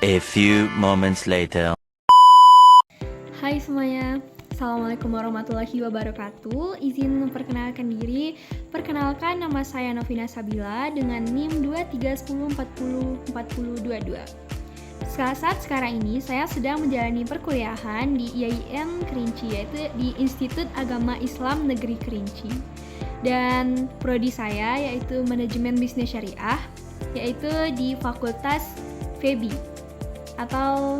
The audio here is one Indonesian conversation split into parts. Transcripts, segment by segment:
A few moments later. Hai semuanya, Assalamualaikum warahmatullahi wabarakatuh. Izin memperkenalkan diri. Perkenalkan, nama saya Novina Sabila dengan NIM 2310404022. Saat sekarang ini saya sedang menjalani perkuliahan di IAIN Kerinci, yaitu di Institut Agama Islam Negeri Kerinci. Dan prodi saya yaitu Manajemen Bisnis Syariah, yaitu di Fakultas FEBI atau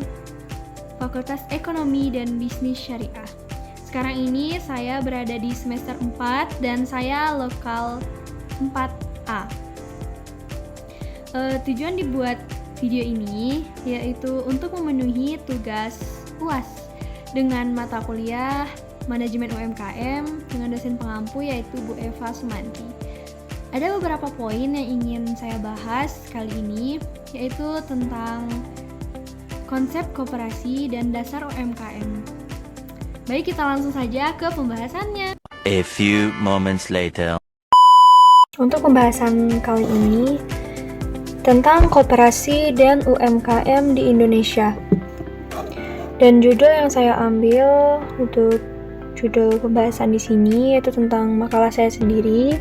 Fakultas Ekonomi dan Bisnis Syariah. Sekarang ini saya berada di semester 4 dan saya lokal 4A. Tujuan dibuat video ini yaitu untuk memenuhi tugas UAS dengan mata kuliah Manajemen UMKM dengan dosen pengampu yaitu Bu Eva Sumanti. Ada beberapa poin yang ingin saya bahas kali ini, yaitu tentang konsep koperasi dan dasar UMKM. Baik, kita langsung saja ke pembahasannya. A few moments later. Untuk pembahasan kali ini tentang koperasi dan UMKM di Indonesia. Dan judul yang saya ambil untuk judul pembahasan di sini yaitu tentang makalah saya sendiri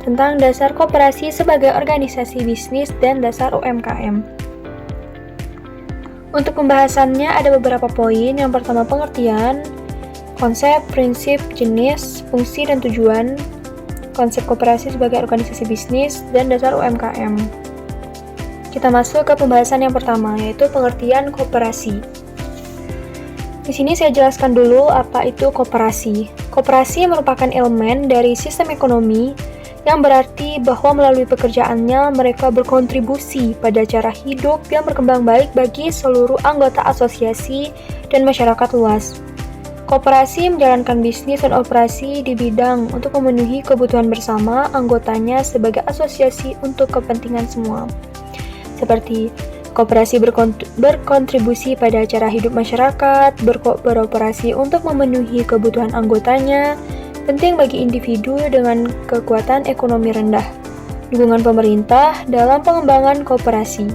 tentang dasar koperasi sebagai organisasi bisnis dan dasar UMKM. Untuk pembahasannya ada beberapa poin. Yang pertama, pengertian, konsep, prinsip, jenis, fungsi, dan tujuan konsep koperasi sebagai organisasi bisnis dan dasar UMKM. Kita masuk ke pembahasan yang pertama, yaitu pengertian koperasi. Di sini saya jelaskan dulu apa itu koperasi. Koperasi merupakan elemen dari sistem ekonomi yang berarti bahwa melalui pekerjaannya mereka berkontribusi pada cara hidup yang berkembang baik bagi seluruh anggota asosiasi dan masyarakat luas. Koperasi menjalankan bisnis dan operasi di bidang untuk memenuhi kebutuhan bersama anggotanya sebagai asosiasi untuk kepentingan semua. Seperti koperasi berkontribusi pada cara hidup masyarakat, beroperasi untuk memenuhi kebutuhan anggotanya, penting bagi individu dengan kekuatan ekonomi rendah, dukungan pemerintah dalam pengembangan koperasi,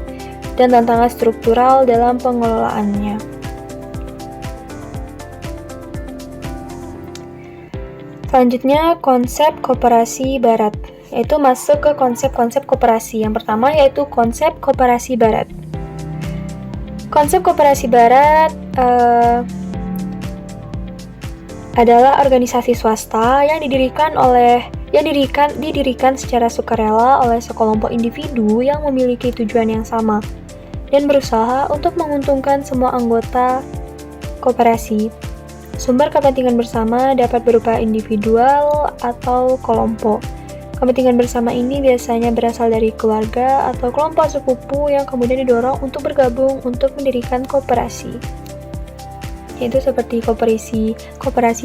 dan tantangan struktural dalam pengelolaannya. Selanjutnya, konsep koperasi barat, yaitu masuk ke konsep-konsep koperasi. Yang pertama yaitu konsep koperasi barat. Konsep koperasi barat adalah organisasi swasta yang didirikan secara sukarela oleh sekelompok individu yang memiliki tujuan yang sama dan berusaha untuk menguntungkan semua anggota koperasi. Sumber kepentingan bersama dapat berupa individual atau kelompok. Kepentingan bersama ini biasanya berasal dari keluarga atau kelompok sepupu yang kemudian didorong untuk bergabung untuk mendirikan koperasi. Yaitu seperti koperasi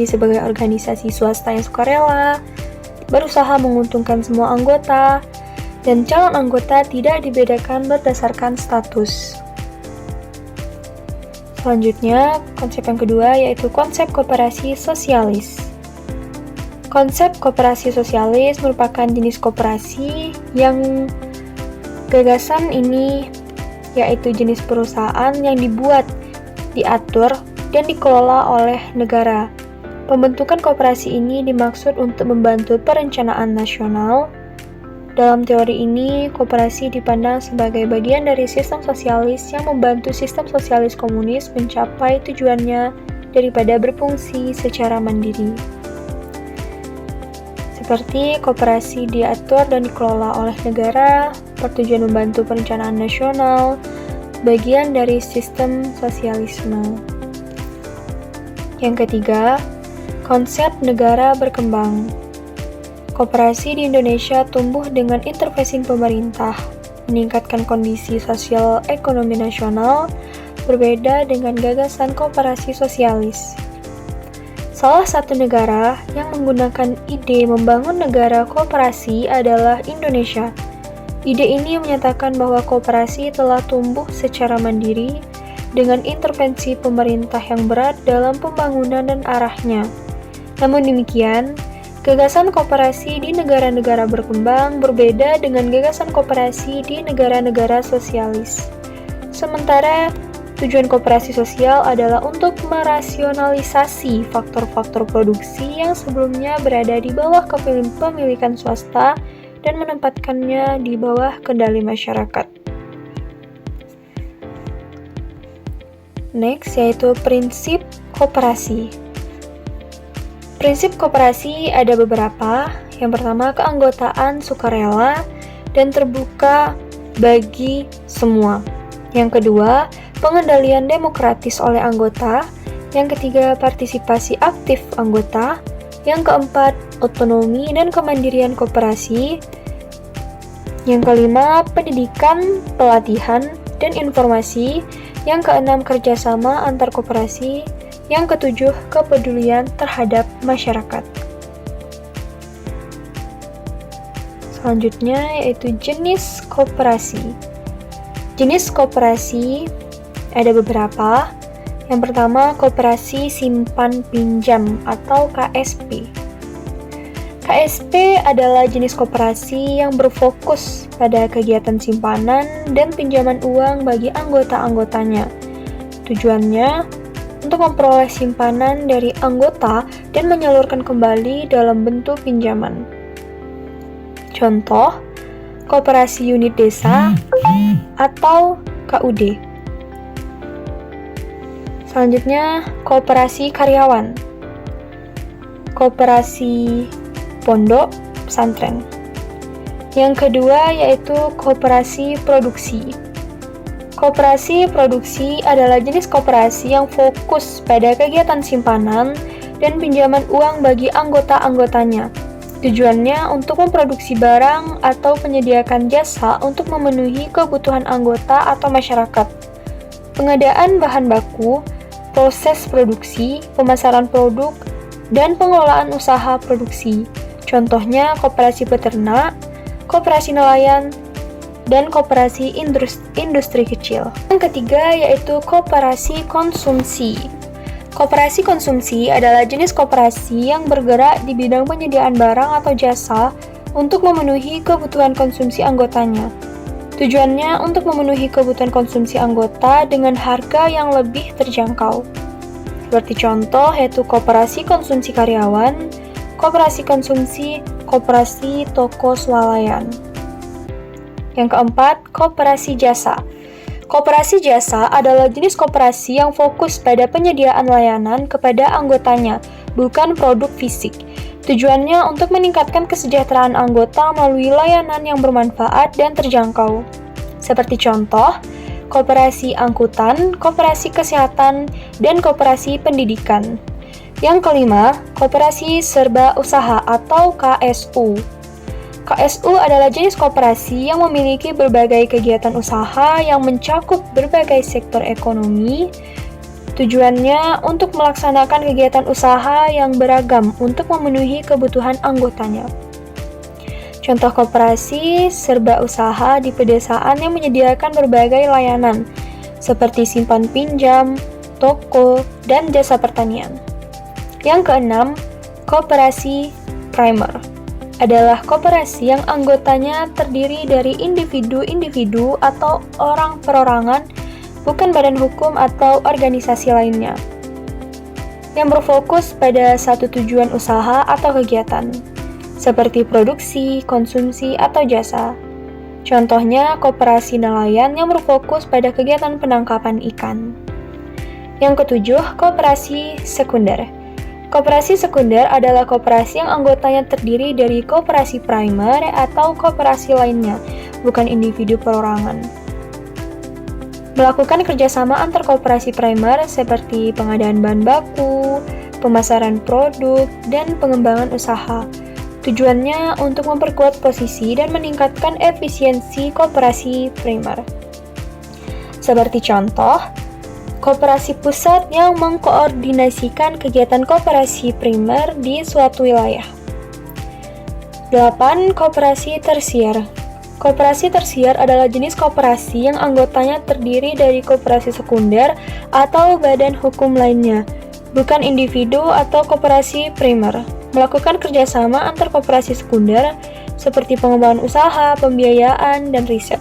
sebagai organisasi swasta yang sukarela, berusaha menguntungkan semua anggota, dan calon anggota tidak dibedakan berdasarkan status. Selanjutnya, konsep yang kedua yaitu konsep koperasi sosialis. Konsep koperasi sosialis merupakan jenis koperasi yang gagasan ini yaitu jenis perusahaan yang dibuat, diatur, dan dikelola oleh negara. Pembentukan koperasi ini dimaksud untuk membantu perencanaan nasional. Dalam teori ini, koperasi dipandang sebagai bagian dari sistem sosialis yang membantu sistem sosialis komunis mencapai tujuannya daripada berfungsi secara mandiri. Seperti koperasi diatur dan dikelola oleh negara, bertujuan membantu perencanaan nasional, bagian dari sistem sosialisme. Yang ketiga, konsep negara berkembang. Koperasi di Indonesia tumbuh dengan intervensi pemerintah, meningkatkan kondisi sosial ekonomi nasional, berbeda dengan gagasan koperasi sosialis. Salah satu negara yang menggunakan ide membangun negara koperasi adalah Indonesia. Ide ini menyatakan bahwa koperasi telah tumbuh secara mandiri dengan intervensi pemerintah yang berat dalam pembangunan dan arahnya. Namun demikian, gagasan koperasi di negara-negara berkembang berbeda dengan gagasan koperasi di negara-negara sosialis. Sementara tujuan koperasi sosial adalah untuk merasionalisasi faktor-faktor produksi yang sebelumnya berada di bawah kepemilikan swasta dan menempatkannya di bawah kendali masyarakat. Next, yaitu prinsip koperasi. Prinsip koperasi ada beberapa. Yang pertama, keanggotaan sukarela dan terbuka bagi semua. Yang kedua, pengendalian demokratis oleh anggota. Yang ketiga, partisipasi aktif anggota. Yang keempat, otonomi dan kemandirian koperasi. Yang kelima, pendidikan, pelatihan, dan informasi. Yang keenam, kerjasama antar koperasi. Yang ketujuh, kepedulian terhadap masyarakat. Selanjutnya yaitu jenis koperasi. Jenis koperasi ada beberapa. Yang pertama, koperasi simpan pinjam atau KSP. KSP adalah jenis koperasi yang berfokus pada kegiatan simpanan dan pinjaman uang bagi anggota-anggotanya. Tujuannya untuk memperoleh simpanan dari anggota dan menyalurkan kembali dalam bentuk pinjaman. Contoh, koperasi unit desa atau KUD. Selanjutnya, koperasi karyawan, koperasi pondok pesantren. Yang kedua yaitu koperasi produksi. Koperasi produksi adalah jenis koperasi yang fokus pada kegiatan simpanan dan pinjaman uang bagi anggota-anggotanya. Tujuannya untuk memproduksi barang atau menyediakan jasa untuk memenuhi kebutuhan anggota atau masyarakat. Pengadaan bahan baku, proses produksi, pemasaran produk, dan pengelolaan usaha produksi. Contohnya koperasi peternak, koperasi nelayan, dan koperasi industri kecil. Yang ketiga yaitu koperasi konsumsi. Koperasi konsumsi adalah jenis koperasi yang bergerak di bidang penyediaan barang atau jasa untuk memenuhi kebutuhan konsumsi anggotanya. Tujuannya untuk memenuhi kebutuhan konsumsi anggota dengan harga yang lebih terjangkau. Seperti contoh yaitu koperasi konsumsi karyawan, koperasi konsumsi, koperasi toko swalayan. Yang keempat, koperasi jasa. Koperasi jasa adalah jenis koperasi yang fokus pada penyediaan layanan kepada anggotanya, bukan produk fisik. Tujuannya untuk meningkatkan kesejahteraan anggota melalui layanan yang bermanfaat dan terjangkau. Seperti contoh, koperasi angkutan, koperasi kesehatan, dan koperasi pendidikan. Yang kelima, koperasi serba usaha atau KSU. KSU adalah jenis koperasi yang memiliki berbagai kegiatan usaha yang mencakup berbagai sektor ekonomi. Tujuannya untuk melaksanakan kegiatan usaha yang beragam untuk memenuhi kebutuhan anggotanya. Contoh koperasi serba usaha di pedesaan yang menyediakan berbagai layanan, seperti simpan pinjam, toko, dan jasa pertanian. Yang keenam, koperasi primer adalah koperasi yang anggotanya terdiri dari individu-individu atau orang perorangan, bukan badan hukum atau organisasi lainnya, yang berfokus pada satu tujuan usaha atau kegiatan, seperti produksi, konsumsi, atau jasa. Contohnya, koperasi nelayan yang berfokus pada kegiatan penangkapan ikan. Yang ketujuh, koperasi sekunder. Koperasi sekunder adalah koperasi yang anggotanya terdiri dari koperasi primer atau koperasi lainnya, bukan individu perorangan. Melakukan kerjasama antar koperasi primer seperti pengadaan bahan baku, pemasaran produk, dan pengembangan usaha. Tujuannya untuk memperkuat posisi dan meningkatkan efisiensi koperasi primer. Seperti contoh, koperasi pusat yang mengkoordinasikan kegiatan koperasi primer di suatu wilayah. 8. Koperasi tersier. Koperasi tersier adalah jenis koperasi yang anggotanya terdiri dari koperasi sekunder atau badan hukum lainnya, bukan individu atau koperasi primer. Melakukan kerjasama antar koperasi sekunder seperti pengembangan usaha, pembiayaan, dan riset.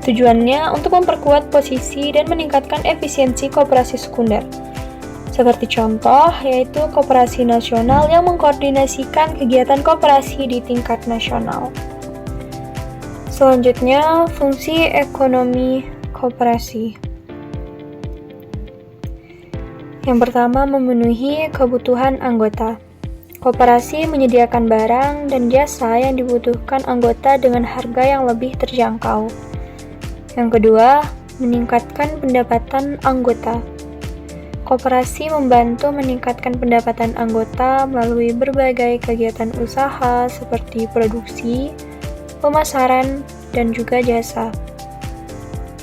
Tujuannya untuk memperkuat posisi dan meningkatkan efisiensi koperasi sekunder. Seperti contoh, yaitu koperasi nasional yang mengkoordinasikan kegiatan koperasi di tingkat nasional. Selanjutnya, fungsi ekonomi koperasi. Yang pertama, memenuhi kebutuhan anggota. Koperasi menyediakan barang dan jasa yang dibutuhkan anggota dengan harga yang lebih terjangkau. Yang kedua, meningkatkan pendapatan anggota. Koperasi membantu meningkatkan pendapatan anggota melalui berbagai kegiatan usaha seperti produksi, pemasaran, dan juga jasa.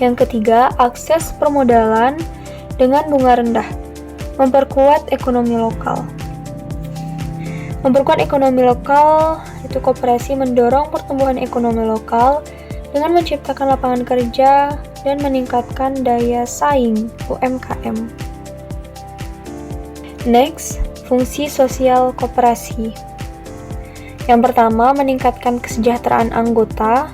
Yang ketiga, akses permodalan dengan bunga rendah. Memperkuat ekonomi lokal. Memperkuat ekonomi lokal, itu koperasi mendorong pertumbuhan ekonomi lokal dengan menciptakan lapangan kerja dan meningkatkan daya saing UMKM. Next, fungsi sosial koperasi. Yang pertama, meningkatkan kesejahteraan anggota,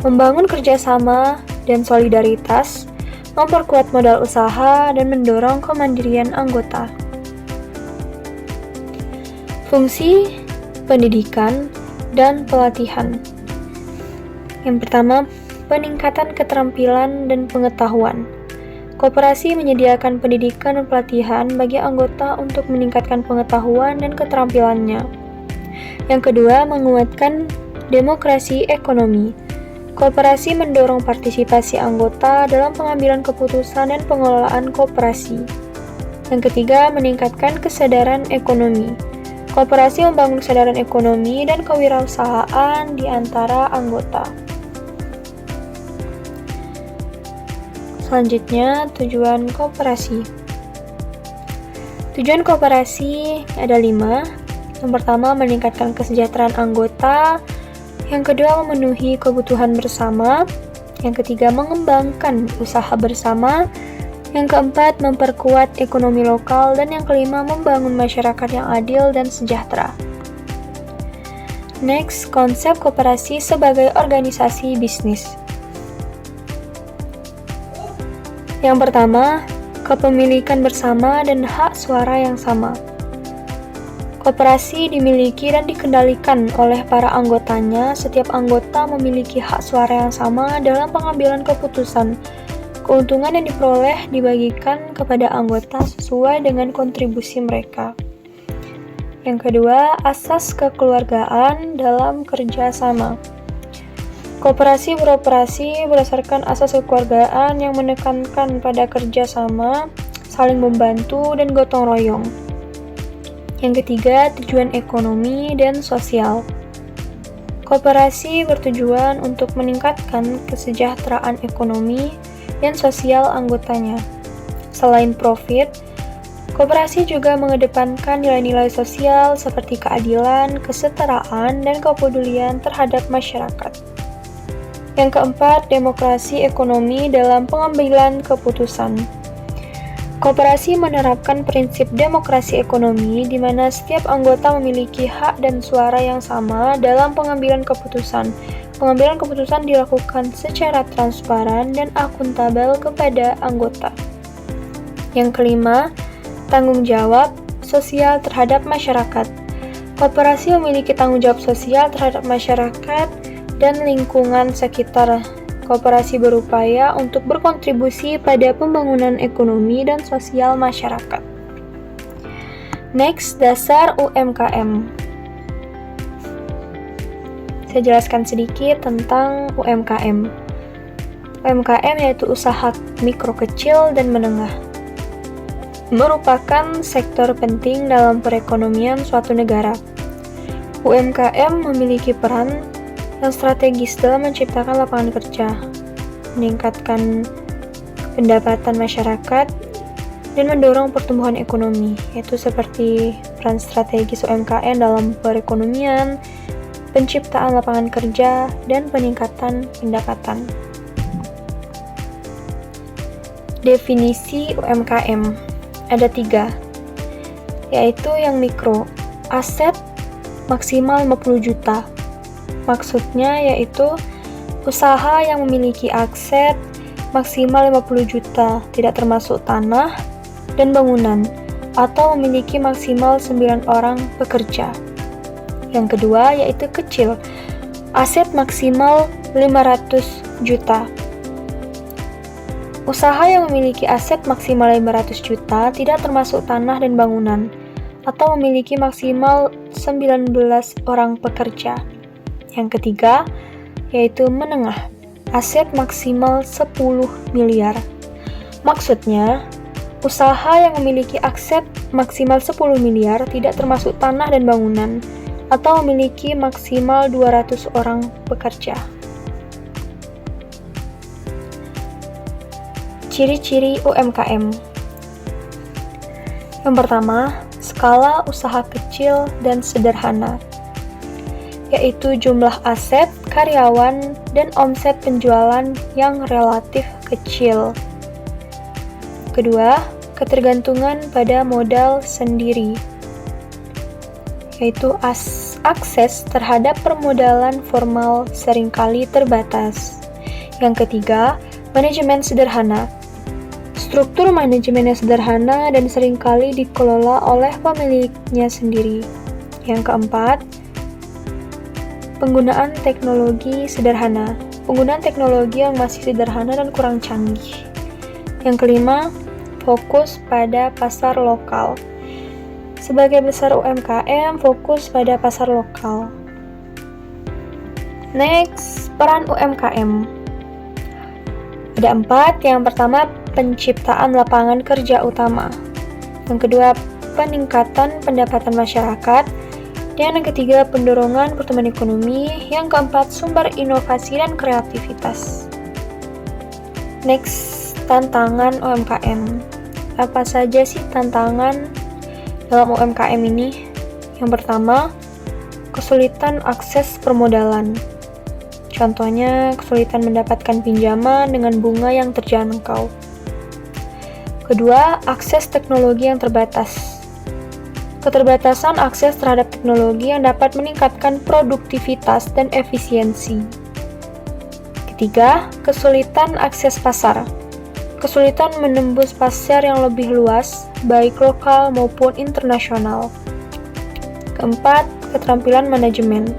membangun kerjasama dan solidaritas, memperkuat modal usaha, dan mendorong kemandirian anggota. Fungsi pendidikan dan pelatihan. Yang pertama, peningkatan keterampilan dan pengetahuan. Koperasi menyediakan pendidikan dan pelatihan bagi anggota untuk meningkatkan pengetahuan dan keterampilannya. Yang kedua, menguatkan demokrasi ekonomi. Koperasi mendorong partisipasi anggota dalam pengambilan keputusan dan pengelolaan koperasi. Yang ketiga, meningkatkan kesadaran ekonomi. Koperasi membangun kesadaran ekonomi dan kewirausahaan di antara anggota. Selanjutnya, tujuan koperasi. Tujuan koperasi ada 5. Yang pertama, meningkatkan kesejahteraan anggota. Yang kedua, memenuhi kebutuhan bersama. Yang ketiga, mengembangkan usaha bersama. Yang keempat, memperkuat ekonomi lokal. Dan yang kelima, membangun masyarakat yang adil dan sejahtera. Next, konsep koperasi sebagai organisasi bisnis. Yang pertama, kepemilikan bersama dan hak suara yang sama. Koperasi dimiliki dan dikendalikan oleh para anggotanya. Setiap anggota memiliki hak suara yang sama dalam pengambilan keputusan. Keuntungan yang diperoleh dibagikan kepada anggota sesuai dengan kontribusi mereka. Yang kedua, asas kekeluargaan dalam kerja sama. Koperasi beroperasi berdasarkan asas kekeluargaan yang menekankan pada kerja sama, saling membantu, dan gotong royong. Yang ketiga, tujuan ekonomi dan sosial. Koperasi bertujuan untuk meningkatkan kesejahteraan ekonomi dan sosial anggotanya. Selain profit, koperasi juga mengedepankan nilai-nilai sosial seperti keadilan, kesetaraan, dan kepedulian terhadap masyarakat. Yang keempat, demokrasi ekonomi dalam pengambilan keputusan. Koperasi menerapkan prinsip demokrasi ekonomi di mana setiap anggota memiliki hak dan suara yang sama dalam pengambilan keputusan. Pengambilan keputusan dilakukan secara transparan dan akuntabel kepada anggota. Yang kelima, tanggung jawab sosial terhadap masyarakat. Koperasi memiliki tanggung jawab sosial terhadap masyarakat dan lingkungan sekitar. Koperasi berupaya untuk berkontribusi pada pembangunan ekonomi dan sosial masyarakat. Next, dasar UMKM. Saya jelaskan sedikit tentang UMKM. UMKM yaitu usaha mikro kecil dan menengah. Merupakan sektor penting dalam perekonomian suatu negara. UMKM memiliki peran yang strategis dalam menciptakan lapangan kerja, meningkatkan pendapatan masyarakat, dan mendorong pertumbuhan ekonomi, yaitu seperti peran strategis UMKM dalam perekonomian, penciptaan lapangan kerja, dan peningkatan pendapatan. Definisi UMKM ada 3, yaitu yang mikro, aset maksimal 50 juta. Maksudnya yaitu Usaha yang memiliki aset maksimal 50 juta, tidak termasuk tanah dan bangunan, atau memiliki maksimal 9 orang pekerja. Yang kedua yaitu kecil, aset maksimal 500 juta. Usaha yang memiliki aset maksimal 500 juta tidak termasuk tanah dan bangunan, atau memiliki maksimal 19 orang pekerja. Yang ketiga yaitu menengah, aset maksimal 10 miliar. Maksudnya, usaha yang memiliki aset maksimal 10 miliar tidak termasuk tanah dan bangunan, atau memiliki maksimal 200 orang pekerja. Ciri-ciri UMKM. Yang pertama, skala usaha kecil dan sederhana, yaitu jumlah aset, karyawan, dan omset penjualan yang relatif kecil. Kedua, ketergantungan pada modal sendiri, yaitu akses terhadap permodalan formal seringkali terbatas. Yang ketiga, manajemen sederhana. Struktur manajemen yang sederhana dan seringkali dikelola oleh pemiliknya sendiri. Yang keempat, penggunaan teknologi sederhana. Penggunaan teknologi yang masih sederhana dan kurang canggih. Yang kelima, fokus pada pasar lokal. Sebagai besar UMKM, fokus pada pasar lokal. Next, peran UMKM. Ada 4. Yang pertama, penciptaan lapangan kerja utama. Yang kedua, peningkatan pendapatan masyarakat. Dan yang ketiga, pendorongan pertumbuhan ekonomi. Yang keempat, sumber inovasi dan kreativitas. Next, tantangan UMKM. Apa saja sih tantangan dalam UMKM ini? Yang pertama, kesulitan akses permodalan. Contohnya, kesulitan mendapatkan pinjaman dengan bunga yang terjangkau. Kedua, akses teknologi yang terbatas. Keterbatasan akses terhadap teknologi yang dapat meningkatkan produktivitas dan efisiensi. Ketiga, kesulitan akses pasar. Kesulitan menembus pasar yang lebih luas, baik lokal maupun internasional. Keempat, keterampilan manajemen.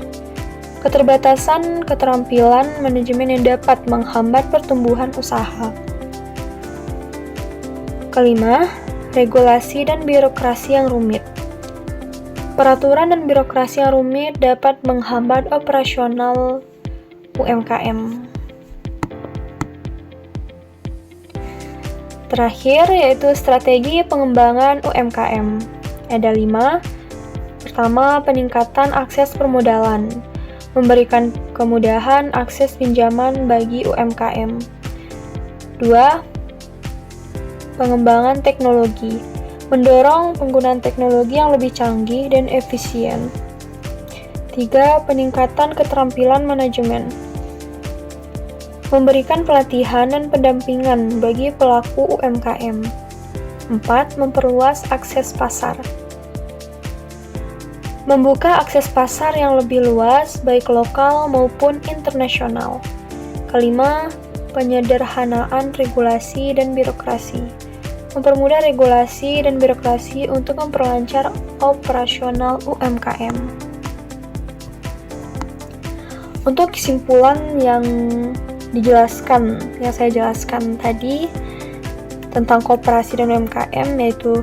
Keterbatasan keterampilan manajemen yang dapat menghambat pertumbuhan usaha. Kelima, regulasi dan birokrasi yang rumit. Peraturan dan birokrasi yang rumit dapat menghambat operasional UMKM. Terakhir, yaitu strategi pengembangan UMKM. Ada 5. Pertama, peningkatan akses permodalan. Memberikan kemudahan akses pinjaman bagi UMKM. 2. Pengembangan teknologi. Mendorong penggunaan teknologi yang lebih canggih dan efisien. 3. Peningkatan keterampilan manajemen. Memberikan pelatihan dan pendampingan bagi pelaku UMKM. 4. Memperluas akses pasar. Membuka akses pasar yang lebih luas, baik lokal maupun internasional. Kelima, penyederhanaan regulasi dan birokrasi. Mempermudah regulasi dan birokrasi untuk memperlancar operasional UMKM. Untuk kesimpulan yang saya jelaskan tadi tentang koperasi dan UMKM, yaitu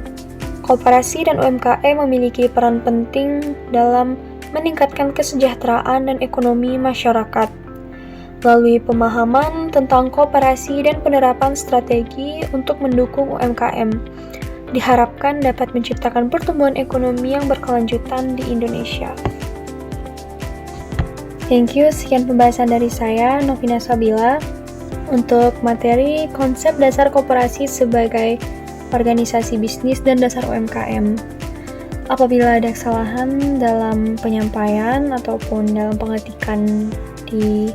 koperasi dan UMKM memiliki peran penting dalam meningkatkan kesejahteraan dan ekonomi masyarakat. Melalui pemahaman tentang koperasi dan penerapan strategi untuk mendukung UMKM, diharapkan dapat menciptakan pertumbuhan ekonomi yang berkelanjutan di Indonesia. Thank you, sekian pembahasan dari saya, Novina Sabila, untuk materi konsep dasar koperasi sebagai organisasi bisnis dan dasar UMKM. Apabila ada kesalahan dalam penyampaian ataupun dalam pengetikan di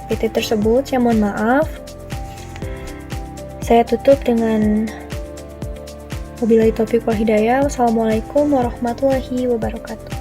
PT tersebut, saya mohon maaf. Saya tutup dengan wabillahi taufiq wal hidayah. Wassalamualaikum warahmatullahi wabarakatuh.